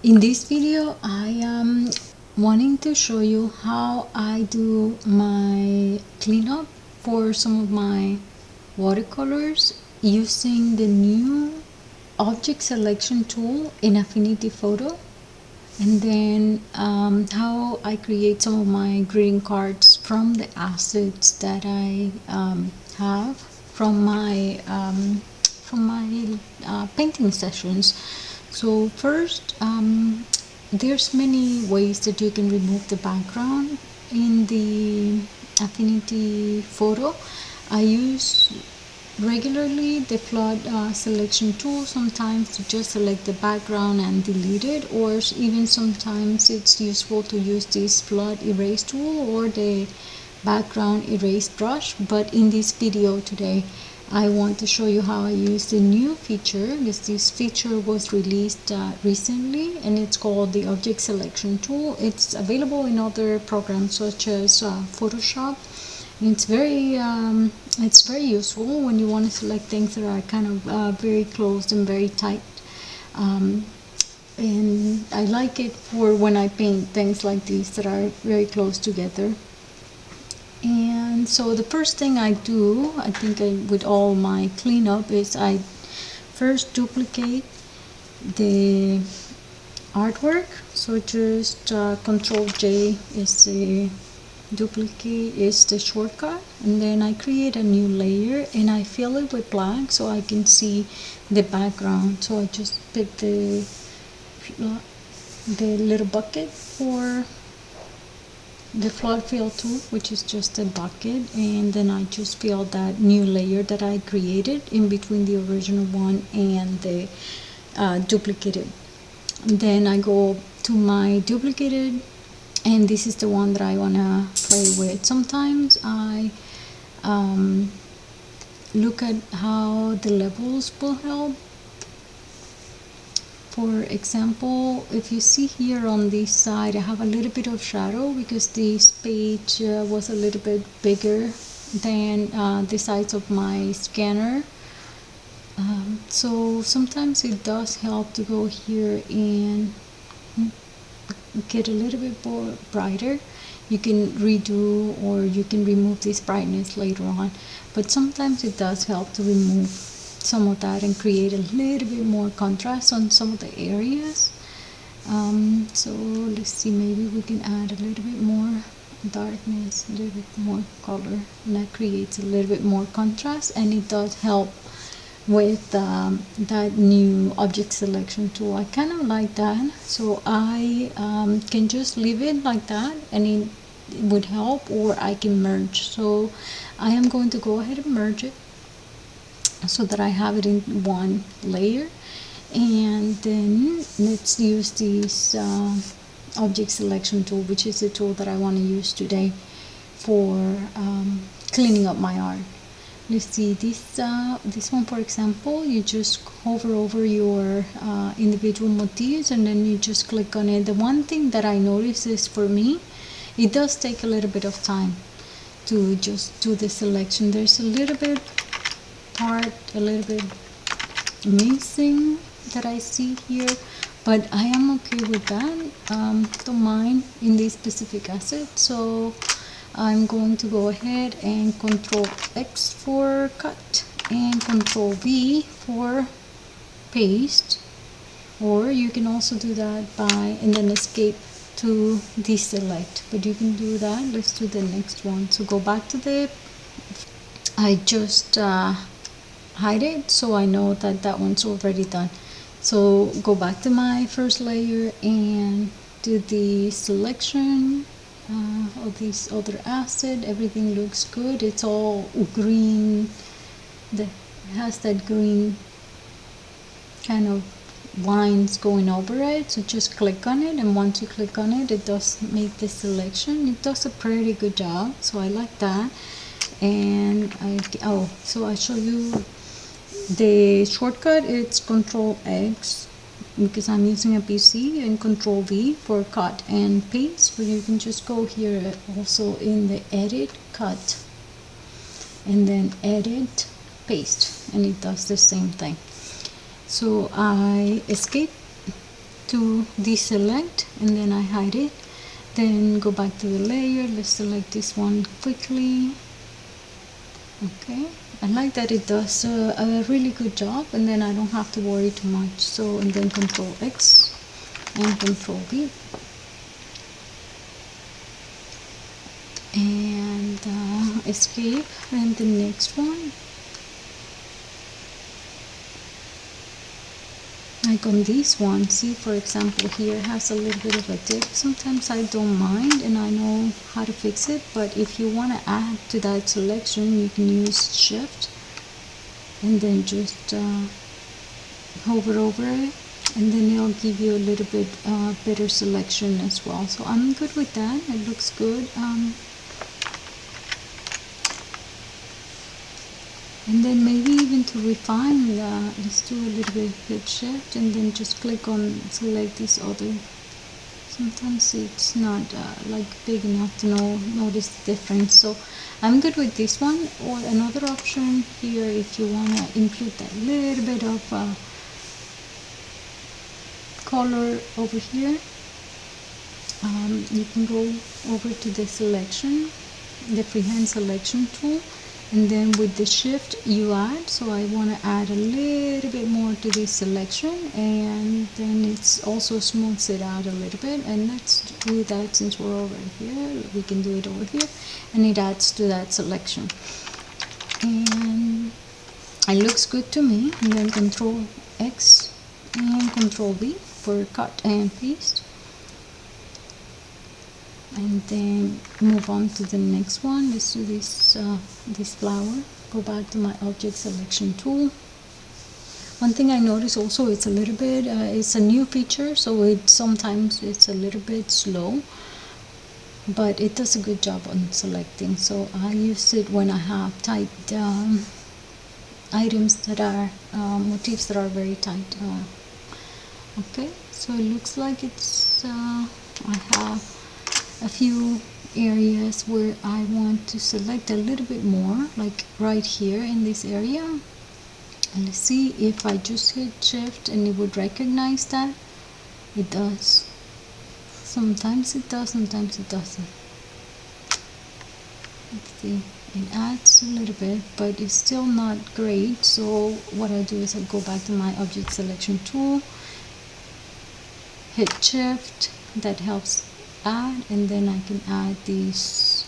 In this video, I am wanting to show you how I do my cleanup for some of my watercolors using the new object selection tool in Affinity Photo, and then how I create some of my greeting cards from the assets that I have from my painting sessions. So first, there's many ways that you can remove the background in the Affinity Photo. I use regularly the flood selection tool sometimes to just select the background and delete it, or even sometimes it's useful to use this flood erase tool or the background erase brush. But in this video today, I want to show you how I use the new feature, because this feature was released recently, and it's called the object selection tool. It's available in other programs such as Photoshop. It's very useful when you want to select things that are kind of very closed and very tight. And I like it for when I paint things like these that are very close together. And so the first thing I do, with all my cleanup, is I first duplicate the artwork. So just Control J is the duplicate, is the shortcut, and then I create a new layer and I fill it with black so I can see the background. So I just pick the little bucket for the flood fill tool, which is just a bucket, and then I just fill that new layer that I created in between the original one and the duplicated. And then I go to my duplicated, and this is the one that I want to play with. Sometimes I look at how the levels will help. For example, if you see here on this side, I have a little bit of shadow because this page was a little bit bigger than the size of my scanner. So sometimes it does help to go here and get a little bit more brighter. You can redo or you can remove this brightness later on, but sometimes it does help to remove some of that and create a little bit more contrast on some of the areas. So let's see, maybe we can add a little bit more darkness, a little bit more color, and that creates a little bit more contrast, and it does help with that new object selection tool. I kind of like that, so I can just leave it like that and it would help, or I can merge. So I am going to go ahead and merge it so that I have it in one layer, and then let's use this object selection tool, which is the tool that I want to use today for cleaning up my art. Let's see, this one, for example, you just hover over your individual motifs and then you just click on it. The one thing that I notice is, for me, it does take a little bit of time to just do the selection. There's a little bit part, a little bit missing that I see here, but I am okay with that. Don't mind in this specific asset. So I'm going to go ahead and Control X for cut and Control V for paste, or you can also do that by and then escape to deselect, but you can do that. Let's do the next one. So go back to I just hide it so I know that that one's already done. So go back to my first layer and do the selection of this other asset. Everything looks good. It's all green. It has that green kind of lines going over it. So just click on it, and once you click on it, it does make the selection. It does a pretty good job, so I like that. And so I show you the shortcut. It's Control X because I'm using a PC, and Control V for cut and paste, but you can just go here also in the edit, cut, and then edit, paste, and it does the same thing. So I escape to deselect, and then I hide it. Then go back to the layer. Let's select this one quickly. Okay, I like that it does a really good job, and then I don't have to worry too much. So, and then Control X and Control V, and escape, and the next one. Like on this one, see, for example, here has a little bit of a dip. Sometimes I don't mind and I know how to fix it, but if you want to add to that selection, you can use Shift and then just hover over it, and then it'll give you a little bit better selection as well. So I'm good with that. It looks good. And then maybe even to refine, let's do a little bit hit Shift and then just click on select this other. Sometimes it's not like big enough to notice the difference. So I'm good with this one. Or another option here, if you want to include that little bit of color over here, you can go over to the selection, the freehand selection tool, and then with the Shift you add. So I want to add a little bit more to this selection, and then it's also smooths it out a little bit. And let's do that since we're already here. We can do it over here, and it adds to that selection, and it looks good to me. And then Control X and Control V for cut and paste, and then move on to the next one. Let's do this flower. Go back to my object selection tool. One thing I notice also, it's a little bit it's a new feature, so sometimes it's a little bit slow, but it does a good job on selecting. So I use it when I have tight items that are motifs that are very tight. Okay, so it looks like it's I have a few areas where I want to select a little bit more, like right here in this area. And let's see if I just hit Shift and it would recognize that. It does. Sometimes it does, sometimes it doesn't. Let's see, it adds a little bit, but it's still not great. So what I do is I go back to my object selection tool, hit Shift, that helps add, and then I can add this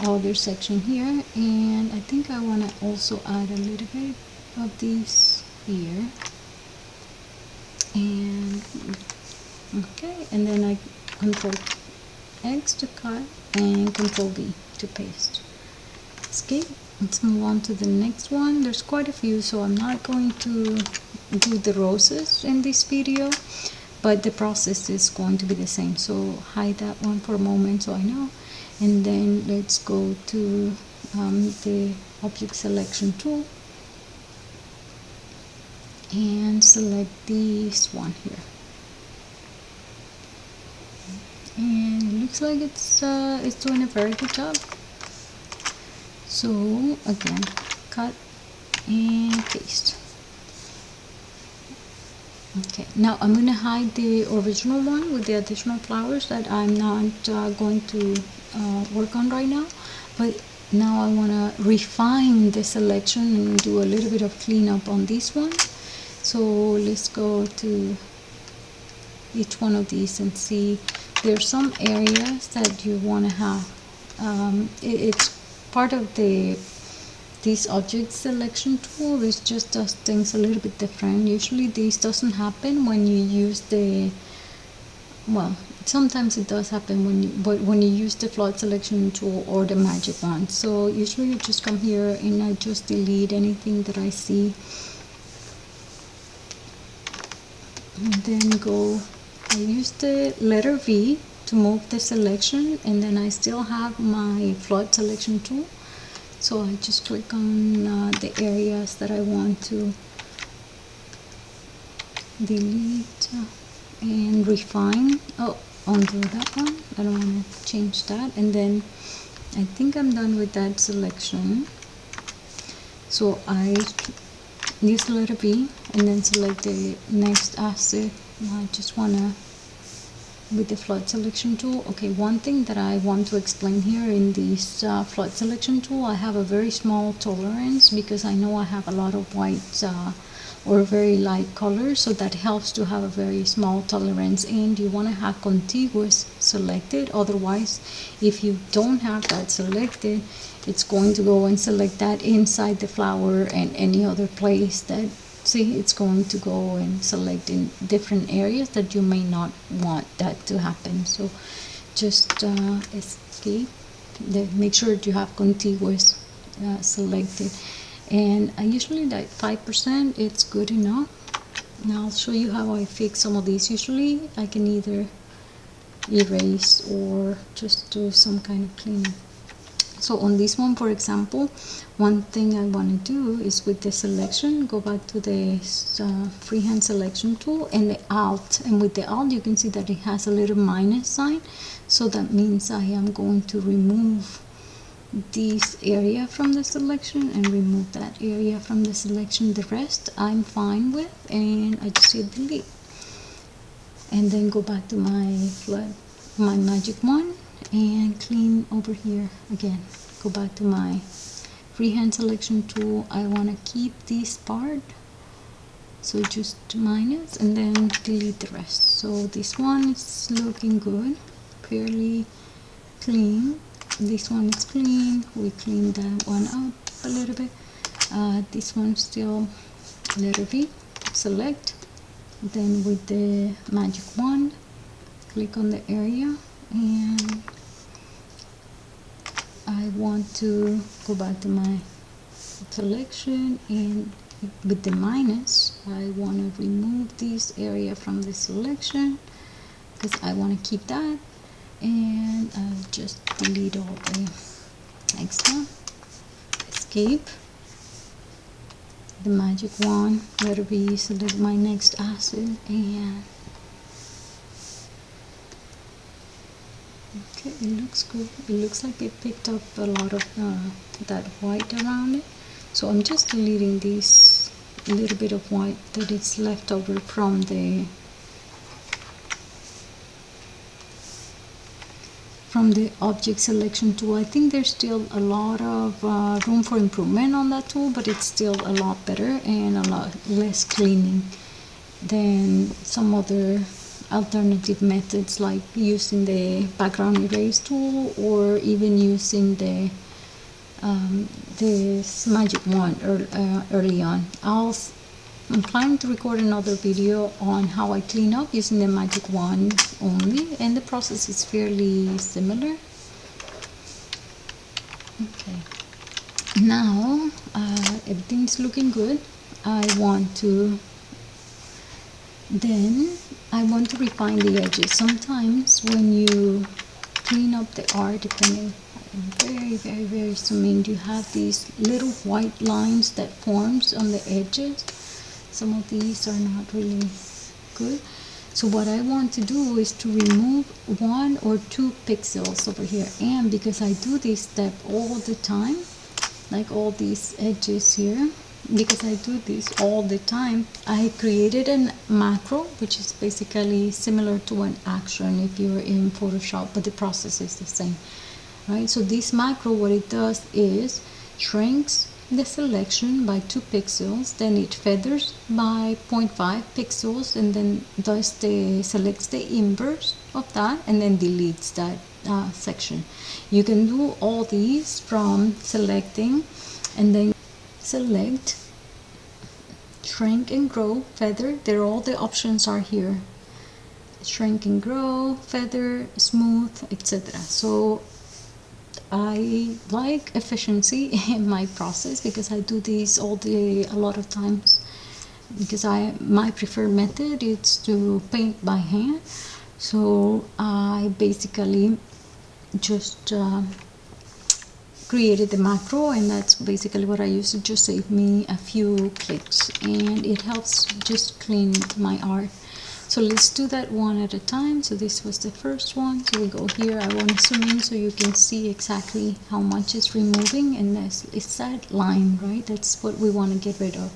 other section here, and I think I want to also add a little bit of this here, and okay, and then I Control X to cut and Control V to paste. Escape. Let's move on to the next one. There's quite a few, so I'm not going to do the roses in this video, but the process is going to be the same. So hide that one for a moment so I know, and then let's go to the object selection tool and select this one here, and it looks like it's doing a very good job. So again, cut and paste. Okay, now I'm going to hide the original one with the additional flowers that I'm not going to work on right now, but now I want to refine the selection and do a little bit of cleanup on this one. So let's go to each one of these and see. There's some areas that you want to have. It's part of this object selection tool. It just does things a little bit different. Usually this doesn't happen when you use the, well, sometimes it does happen when you use the flood selection tool or the magic wand. So usually you just come here and I just delete anything that I see, and then I use the letter V to move the selection, and then I still have my flood selection tool. So I just click on the areas that I want to delete and refine. Oh, undo that one. I don't want to change that. And then I think I'm done with that selection. So I use the letter B and then select the next asset I just want to, with the flood selection tool. Okay, one thing that I want to explain here in this flood selection tool, I have a very small tolerance because I know I have a lot of white or very light colors, so that helps to have a very small tolerance. And you want to have contiguous selected, otherwise if you don't have that selected, it's going to go and select that inside the flower and any other place that, see, it's going to go and select in different areas that you may not want that to happen. So just escape, make sure you have contiguous selected, and I usually like 5%, it's good enough. Now I'll show you how I fix some of these. Usually I can either erase or just do some kind of cleaning. So on this one, for example, one thing I want to do is with the selection, go back to the freehand selection tool and the alt, and with the alt you can see that it has a little minus sign, so that means I am going to remove this area from the selection and remove that area from the selection. The rest I'm fine with, and I just hit delete and then go back to my magic wand and clean over here again. Go back to my freehand selection tool. I want to keep this part, so just minus and then delete the rest. So this one is looking good, fairly clean. This one is clean, we clean that one up a little bit. This one still letter V, select, then with the magic wand click on the area, and I want to go back to my selection, and with the minus I want to remove this area from the selection because I want to keep that, and I'll just delete all the extra. Escape, the magic wand, letter B, select my next acid, and okay, it looks good. It looks like it picked up a lot of that white around it, so I'm just deleting this little bit of white that is left over from the object selection tool. I think there's still a lot of room for improvement on that tool, but it's still a lot better and a lot less cleaning than some other alternative methods, like using the background erase tool or even using the this magic wand early on. I'm planning to record another video on how I clean up using the magic wand only, and the process is fairly similar. Okay, now everything's looking good. I want to refine the edges. Sometimes when you clean up the art, depending, very zoom in, you have these little white lines that forms on the edges. Some of these are not really good. So what I want to do is to remove 1 or 2 pixels over here. And because I do this step all the time, like all these edges here, because I do this all the time, I created a macro, which is basically similar to an action if you're in Photoshop, but the process is the same, right? So this macro, what it does is shrinks the selection by 2 pixels, then it feathers by 0.5 pixels, and then selects the inverse of that, and then deletes that section. You can do all these from selecting, and then select, shrink and grow, feather. All the options are here: shrink and grow, feather, smooth, etc. So I like efficiency in my process because I do these a lot of times, because my preferred method is to paint by hand. So I basically just created the macro, and that's basically what I use. It just saved me a few clicks, and it helps just clean my art. So let's do that one at a time. So this was the first one. So we go here. I want to zoom in so you can see exactly how much it's removing, and it's that line, right? That's what we want to get rid of.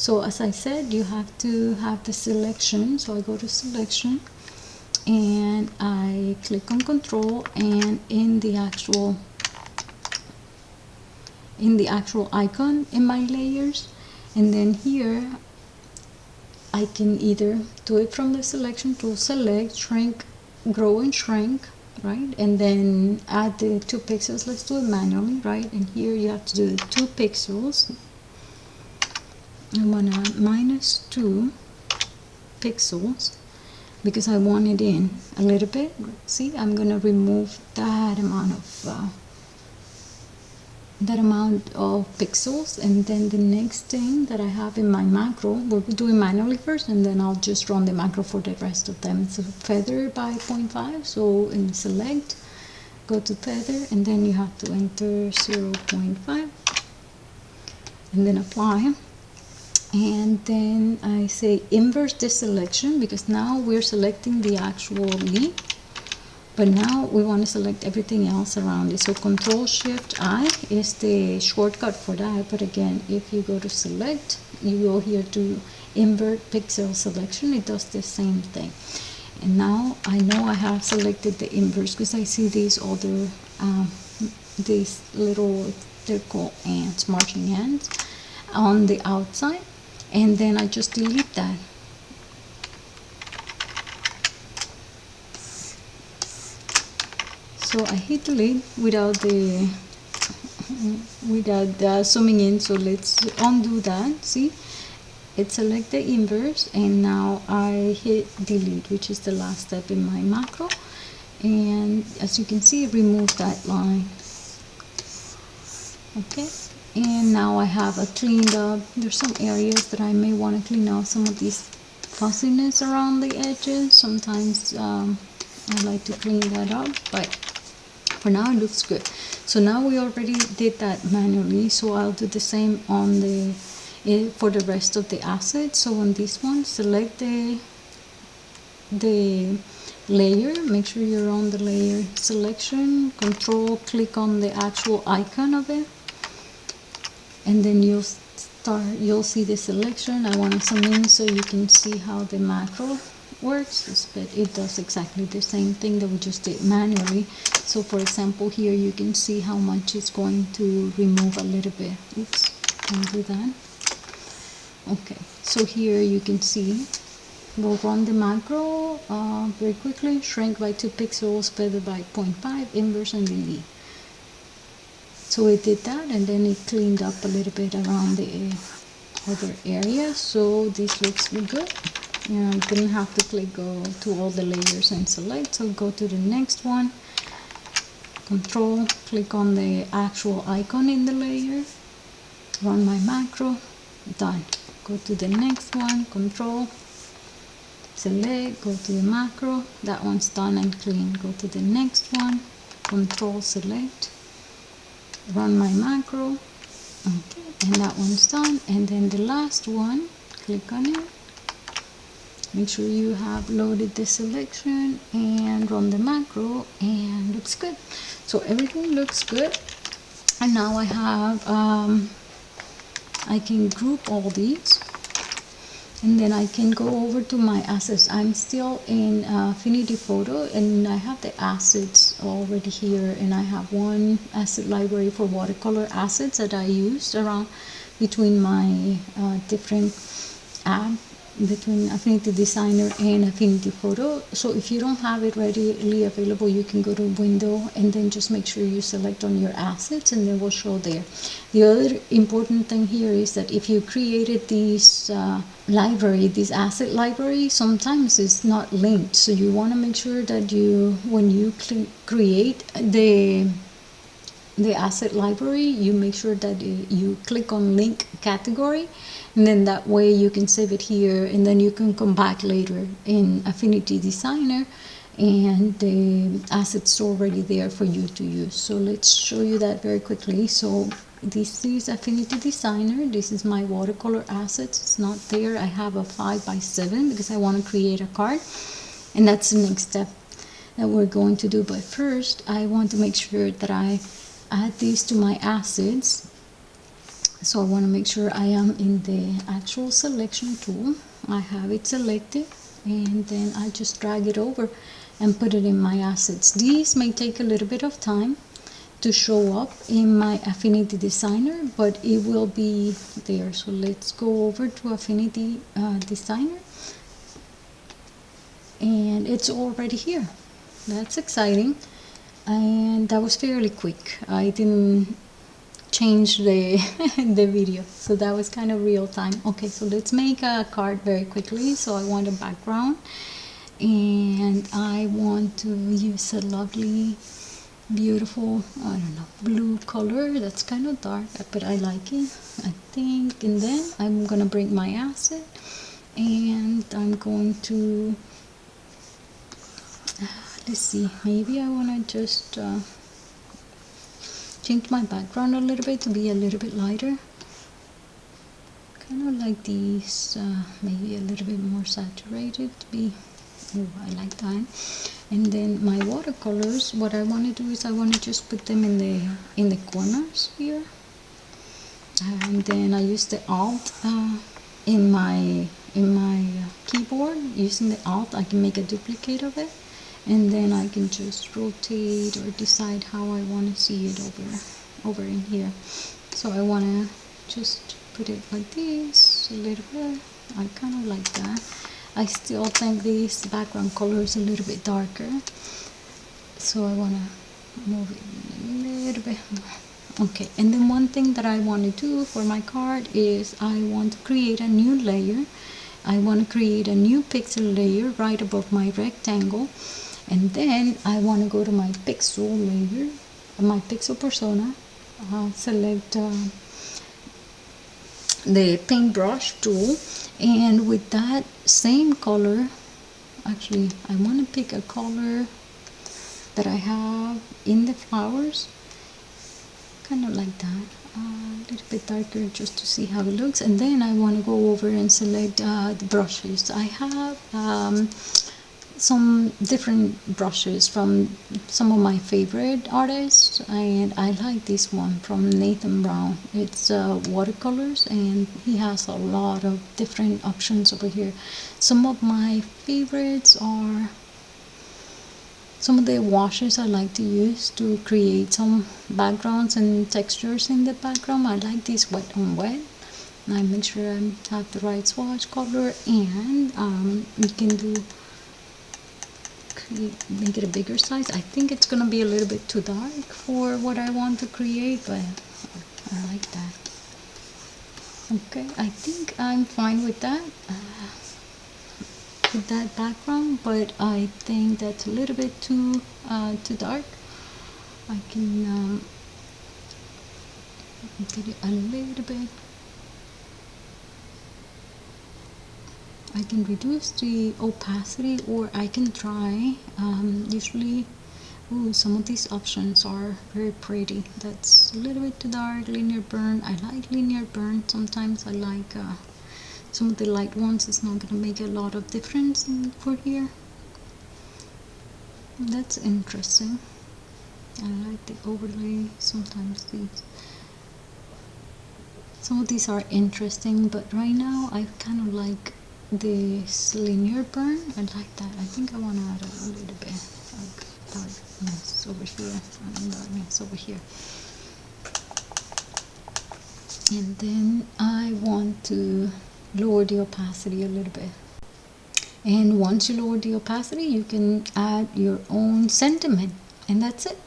So as I said, you have to have the selection. So I go to selection and I click on control, and in the actual icon in my layers, and then here I can either do it from the selection tool, select, shrink, grow and shrink, right? And then add the 2 pixels. Let's do it manually, right? And here you have to do 2 pixels. I'm gonna -2 pixels because I want it in a little bit. See, I'm gonna remove that amount of pixels, and then the next thing that I have in my macro, we'll do it manually first, and then I'll just run the macro for the rest of them. So feather by 0.5. So in select, go to feather, and then you have to enter 0.5, and then apply. And then I say inverse this selection, because now we're selecting the actual leaf, but now we want to select everything else around it. So Control Shift I is the shortcut for that. But again, if you go to select, you go here to invert pixel selection, it does the same thing. And now I know I have selected the inverse because I see these other these little, they're called ants, marching ants, on the outside, and then I just delete that. So I hit delete without zooming in. So let's undo that. See, it select the inverse, and now I hit delete, which is the last step in my macro. And as you can see, remove that line. Okay, and now I have a cleaned up. There's some areas that I may want to clean out, some of these fuzziness around the edges. Sometimes I like to clean that up, but for now it looks good. So now we already did that manually, so I'll do the same on the for the rest of the assets. So on this one, select the layer, make sure you're on the layer selection, control, click on the actual icon of it, and then you'll see the selection. I want to zoom in so you can see how the macro works, but it does exactly the same thing that we just did manually. So for example, here you can see how much it's going to remove a little bit. Oops, can't do that. Okay, so here you can see, we'll run the macro very quickly. Shrink by 2 pixels, feather by 0.5, inverse, and delete. So it did that, and then it cleaned up a little bit around the other area. So this looks good. I didn't have to go to all the layers and select. So go to the next one, control, click on the actual icon in the layer, run my macro, done. Go to the next one, control, select, go to the macro, that one's done and clean. Go to the next one, control, select, run my macro, okay, and that one's done. And then the last one, click on it, make sure you have loaded the selection and run the macro, and looks good. So everything looks good. And now I have I can group all these, and then I can go over to my assets. I'm still in Affinity Photo, and I have the assets already here, and I have one asset library for watercolor assets that I used around between my different apps, between Affinity Designer and Affinity Photo. So if you don't have it readily available, you can go to Window and then just make sure you select on your assets, and then we'll show there. The other important thing here is that if you created this library, this asset library, sometimes it's not linked. So you want to make sure that when you create the asset library, you make sure that you click on link category, and then that way you can save it here, and then you can come back later in Affinity Designer and the assets already there for you to use. So let's show you that very quickly. So this is Affinity Designer. This is my watercolor assets. It's not there. I have a 5x7 because I want to create a card, and that's the next step that we're going to do. But first I want to make sure that I add these to my assets. So I want to make sure I am in the actual selection tool. I have it selected, and then I just drag it over and put it in my assets. These may take a little bit of time to show up in my Affinity Designer, but it will be there. So let's go over to Affinity Designer, and it's already here. That's exciting, and that was fairly quick. I didn't change the the video, so that was kind of real time. Okay, so let's make a card very quickly. So I want a background, and I want to use a lovely, beautiful, I don't know, blue color. That's kind of dark, but I like it, I think. And then I'm gonna bring my asset, and I'm going to let's see, maybe I want to just change my background a little bit to be a little bit lighter, kind of like these, maybe a little bit more saturated to be, oh, I like that. And then my watercolors, what I want to do is I want to just put them in the corners here, and then I use the Alt in my keyboard. Using the Alt, I can make a duplicate of it, and then I can just rotate or decide how I want to see it over in here. So I want to just put it like this a little bit. I kind of like that. I still think this background color is a little bit darker, so I want to move it a little bit more. Okay, and then one thing that I want to do for my card is I want to create a new layer. I want to create a new pixel layer right above my rectangle, and then I want to go to my pixel layer, my pixel persona, select the paintbrush tool, and with that same color, actually I want to pick a color that I have in the flowers, kind of like that, a little bit darker just to see how it looks. And then I want to go over and select the brushes. I have some different brushes from some of my favorite artists, and I like this one from Nathan Brown. It's watercolors, and he has a lot of different options over here. Some of my favorites are some of the washes I like to use to create some backgrounds and textures in the background. I like this wet on wet. I make sure I have the right swatch color, and you can do make it a bigger size. I think it's gonna be a little bit too dark for what I want to create, but I like that. Okay, I think I'm fine with that. With that background, but I think that's a little bit too dark. I can get it a little bit. I can reduce the opacity, or I can try. Usually, some of these options are very pretty. That's a little bit too dark. Linear burn. I like linear burn. Sometimes I like some of the light ones. It's not gonna make a lot of difference for here. That's interesting. I like the overlay. Sometimes some of these are interesting, but right now I kind of like this linear burn. I like that. I think I want to add a little bit of darkness over here and darkness over here. And then I want to lower the opacity a little bit. And once you lower the opacity, you can add your own sentiment, and that's it.